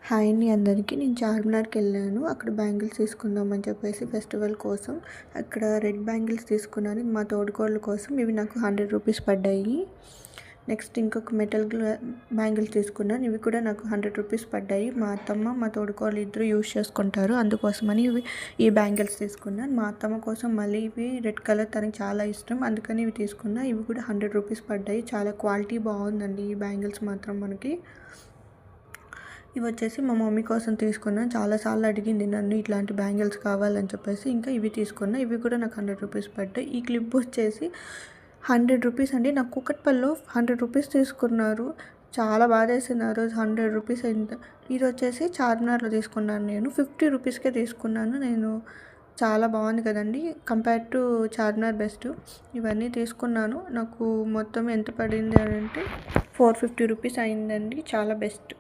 Hi అండి అందరికీ. నేను చార్మినార్కి వెళ్ళాను. అక్కడ బ్యాంగిల్స్ తీసుకుందామని చెప్పేసి ఫెస్టివల్ కోసం అక్కడ రెడ్ బ్యాంగిల్స్ తీసుకున్నాను. మా తోడుకోళ్ళ కోసం ఇవి నాకు 100 రూపీస్ పడ్డాయి. నెక్స్ట్ ఇంకొక మెటల్ బ్యాంగిల్స్ తీసుకున్నాను. ఇవి కూడా నాకు 100 రూపీస్ పడ్డాయి. మా అత్తమ్మ మా తోడుకోళ్ళు ఇద్దరు యూజ్ చేసుకుంటారు, అందుకోసమని ఈ బ్యాంగిల్స్ తీసుకున్నాను. మా అత్తమ్మ కోసం మళ్ళీ ఇవి రెడ్ కలర్ తనకి చాలా ఇష్టం, అందుకని ఇవి తీసుకున్నా. ఇవి కూడా 100 రూపీస్ పడ్డాయి. చాలా క్వాలిటీ బాగుందండి ఈ బ్యాంగిల్స్ మాత్రం మనకి. ఇవి వచ్చేసి మా మమ్మీ కోసం తీసుకున్నాను. చాలాసార్లు అడిగింది నన్ను ఇట్లాంటి బ్యాంగిల్స్ కావాలని చెప్పేసి. ఇంకా ఇవి తీసుకున్నా. ఇవి కూడా నాకు 100 రూపీస్ పడ్డాయి. ఈ క్లిప్ వచ్చేసి 100 రూపీస్ అండి. నాకు కూకట్పల్లిలో 100 రూపీస్ తీసుకున్నారు. చాలా బాధేసింది ఆ రోజు. 100 రూపీస్ అయింది. ఇది వచ్చేసి చార్మినార్లో తీసుకున్నాను. నేను 50 రూపీస్కే తీసుకున్నాను. చాలా బాగుంది కదండి. Compare to Charminar best. ఇవన్నీ తీసుకున్నాను. నాకు మొత్తం ఎంత పడింది అని అంటే 450 రూపీస్ అయిందండి. చాలా బెస్ట్.